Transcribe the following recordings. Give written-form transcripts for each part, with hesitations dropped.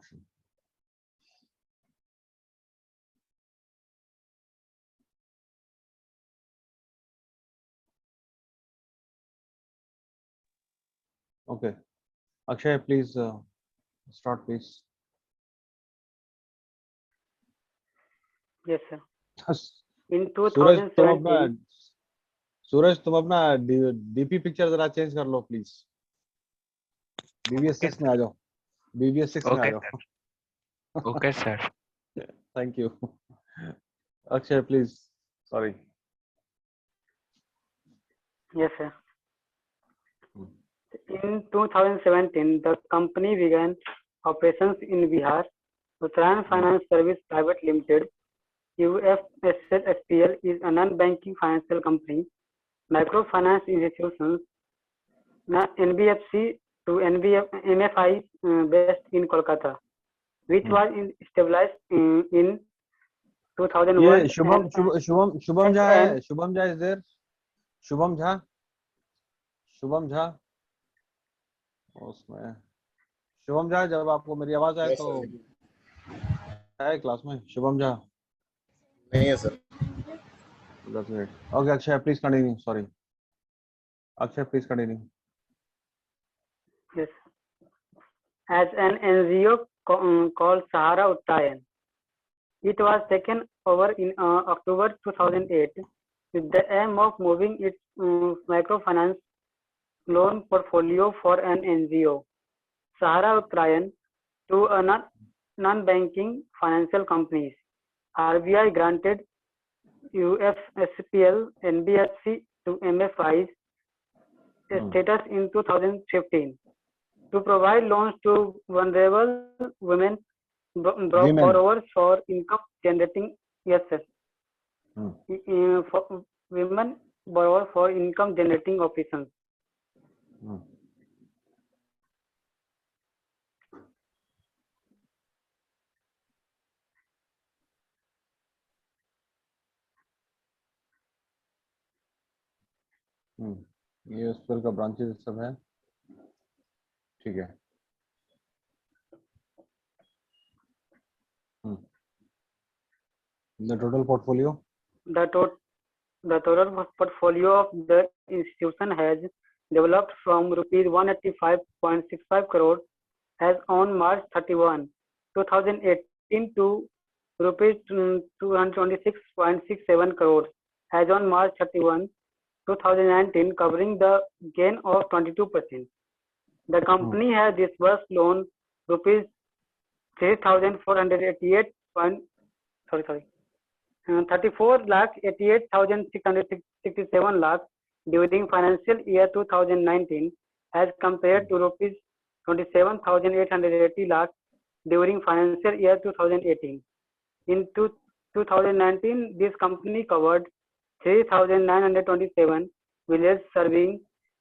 introduction. Okay, Akshay, please start, please. Yes, sir. In सूरज तुम अपना 2017, सूरज तुम अपना डीपी पिक्चर जरा चेंज कर लो प्लीज. BBS 6 में आ जाओ. BBS 6 में आ ओके जाओ. Okay sir. Thank you. Akshay, please. Sorry. yes, sir. In 2017, the company began operations in Bihar. Uttarayan Finance Service Private Limited, UFSSPL, is a non-banking financial company. Microfinance institutions, NBFC to MFI, based in Kolkata, which was established in 2001. ये शुभम झा है. Shubham Jha is there. Shubham Jha उसमें. शुभम झा, जब आपको मेरी आवाज आए तो है क्लास में. शुभम झा नहीं है sir. Okay, Akshay, please continue. Sorry. Akshay, please continue. Yes. As an NGO called Sahara Uttarayan. It was taken over in October 2008 with the aim of moving its microfinance loan portfolio for an NGO, Sahara Uttarayan, to a non-banking financial companies. RBI granted UFSPL NBFC to MFIs status in 2015 to provide loans to vulnerable women borrowers for income generating. Yes, sir. For women borrowers for income generating operations. ये UFSPL का branches सब है. ठीक है. The total portfolio. The total portfolio of the institution has developed from rupees 185.65 crore as on March 31, 2018 to rupees 226.67 crore as on March 31, 2019, covering the gain of 22%. The company has disbursed loan rupees 34,88,667 lakh during financial year 2019 as compared to rupees 27,880 lakh during financial year 2018. In 2019, this company covered 3,927 villages serving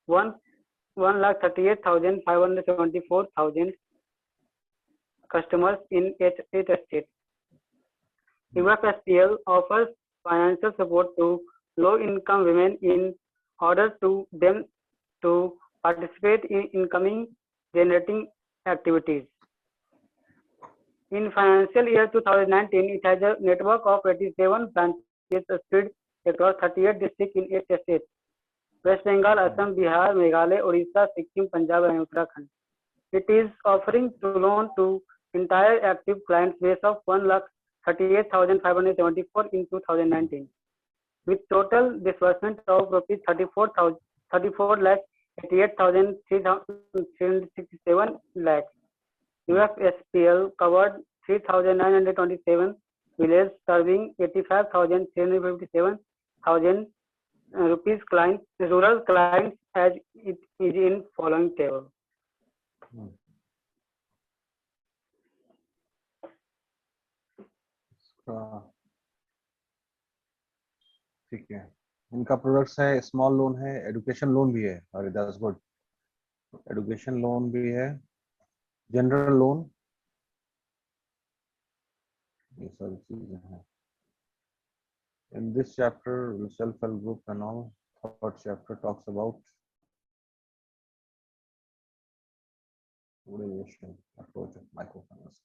1,38,574,000 customers in 8 states. UFSPL offers financial support to low-income women in order to them to participate in income generating activities. In financial year 2019, it has a network of 87 branches spread across 38 districts in 8 states: West Bengal, Assam, Bihar, Meghalaya, Odisha, Sikkim, Punjab, and Uttarakhand. It is offering to loan to entire active client base of 1,38,574 in 2019, with total disbursement of rupees 34,88,367 lakhs. UFSPL covered 3,927 villages serving 85,357,000 rural clients as it is in following table. ठीक है. इनका products है, small loan है, education loan भी है. अरे that's good. Education loan भी है, जनरल लोन, ये सारी चीजें हैं. In this chapter, self-help group and all. Third chapter talks about motivation approach of microfinance.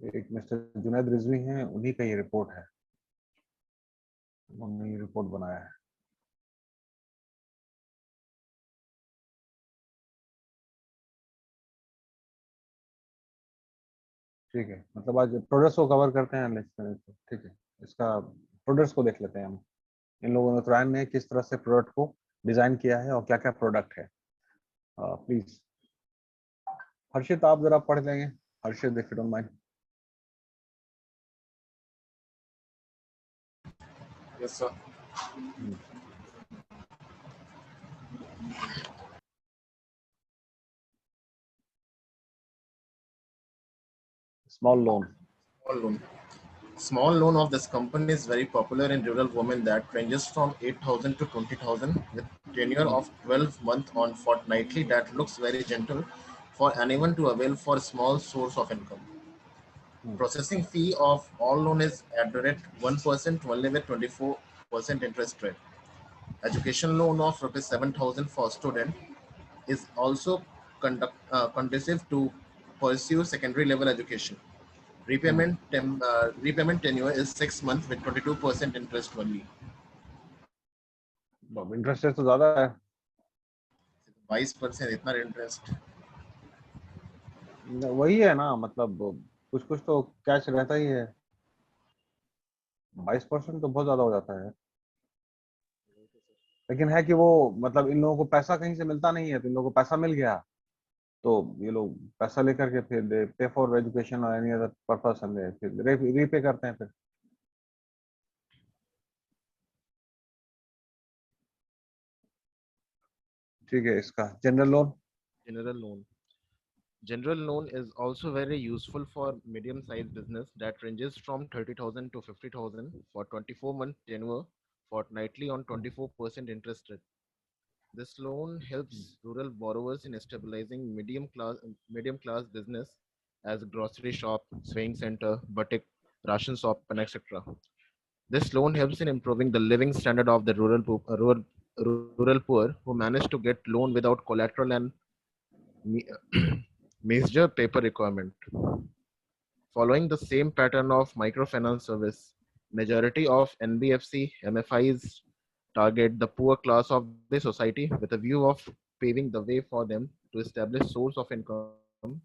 एक मिस्टर जुनैद रिजवी हैं, उन्हीं का ये रिपोर्ट है, उन्होंने ये रिपोर्ट बनाया है। ठीक है, मतलब आज प्रोडक्ट्स को कवर करते हैं, ठीक है। इसका प्रोडक्ट्स को देख लेते हैं हम। इन लोगों ने उत्तरायण ने किस तरह से प्रोडक्ट को डिजाइन किया है और क्या क्या प्रोडक्ट है। प्लीज हर्षित, आप जरा पढ़ देंगे, Harshit if you don't mind. Yes, sir. Small loan. Small loan. Small loan of this company is very popular in rural women that ranges from 8,000 to 20,000 with tenure of 12 months on fortnightly that looks very gentle for anyone to avail for small source of income. Processing fee of all loan is at the rate 1% only with 24% interest rate. Education loan of rupees 7,000 for student is also conducive to pursue secondary level education. Repayment tenure is 6 months with 22% interest only. Interest rate तो ज्यादा है, 22% इतना interest. वही है ना, मतलब कुछ कुछ तो कैश रहता ही है। 22% तो बहुत ज्यादा हो जाता है। लेकिन है कि वो, मतलब इन लोगों को पैसा कहीं से मिलता नहीं है, तो इन लोगों को पैसा मिल गया, तो ये लोग पैसा लेकर के फिर दे पे फॉर एजुकेशन और एनी अदर पर्पस, फिर रीपे करते हैं फिर। ठीक है, इसका general loan. General loan. General loan is also very useful for medium-sized business that ranges from 30,000 to 50,000 for 24-month tenure, fortnightly on 24% interest rate. This loan helps rural borrowers in stabilizing medium class business as grocery shop, swing center, boutique, ration shop, and etc. This loan helps in improving the living standard of the rural poor who manage to get loan without collateral and major paper requirement. Following the same pattern of microfinance service, majority of NBFC MFIs target the poor class of the society with a view of paving the way for them to establish source of income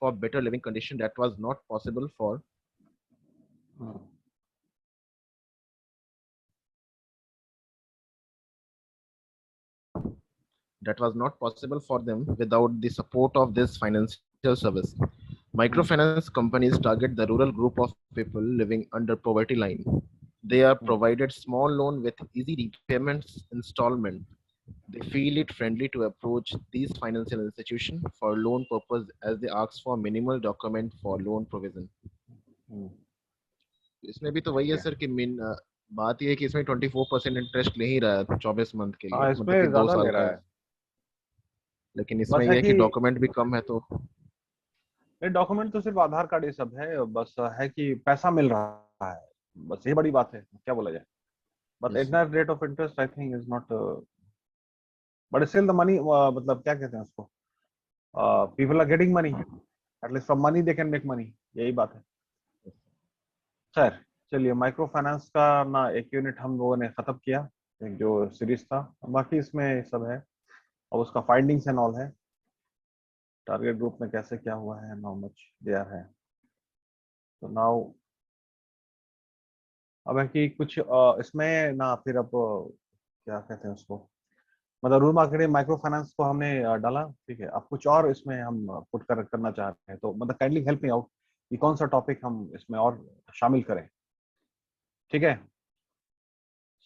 for better living condition that was not possible for them without the support of this financial service. Microfinance companies target the rural group of people living under poverty line. They are provided small loan with easy repayments installment. They feel it friendly to approach these financial institutions for loan purpose as they ask for minimal document for loan provision. इसमें भी तो वही है sir कि बात ये है कि इसमें 24% इंटरेस्ट ले ही रहा है 24 मंथ के लिए, हाँ, मतलब कि इसमें 2 ज्यादा साल ले रहा का, है। लेकिन बस इसमें है ये है कि कि डॉक्यूमेंट भी कम है, तो डॉक्यूमेंट तो सिर्फ आधार कार्ड ये सब है, बस है कि पैसा मिल रहा है, बस ये बड़ी बात है, क्या बोला जाए। बट Yes, इतना rate of interest I think is not, but still the money, मतलब क्या कहते हैं उसको, people are getting money, at least from money they can make money, यही बात है। खैर चलिए, माइक्रो फाइनेंस का ना एक यूनिट हम लोगों ने खत्म किया, एक जो सीरीज था, बाकी इसमें सब है और उसका फाइंडिंग्स एंड ऑल है, टारगेट ग्रुप में कैसे क्या हुआ है, हाउ मच दे आर है। तो नाउ अब है कि कुछ इसमें ना फिर अब क्या कहते हैं उसको, मतलब रूल मार्केटिंग माइक्रो फाइनेंस को हमने डाला, ठीक है। अब कुछ और इसमें हम पुट करना चाह रहे हैं, तो मतलब काइंडली हेल्प मी आउट कि कौन सा टॉपिक हम इसमें और शामिल करें, ठीक है।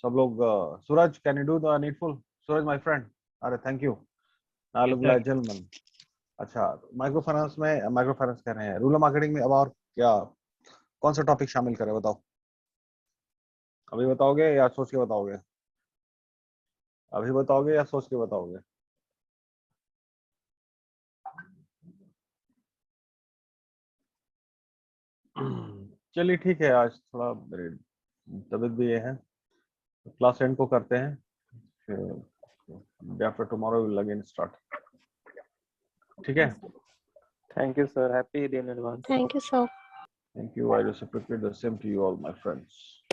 सब लोग, Suraj can you do the needful, Suraj my friend, अरे थैंक यू, जेंटलमैन। अच्छा, माइक्रो फाइनेंस में, माइक्रो फाइनेंस कह रहे हैं, रूरल मार्केटिंग में अब और क्या, कौन सा टॉपिक शामिल करें, बताओ। अभी बताओगे या सोच के बताओगे? अभी बताओगे या सोच के बताओगे? चलिए ठीक है, आज थोड़ा मेरी तबीयत भी ये है, क्लास एंड को करते हैं, फिर after tomorrow will again start, ठीक है। Thank you, sir. Happy Eid in advance. Thank you, sir. Thank you. I reciprocate the same to you all, my friends.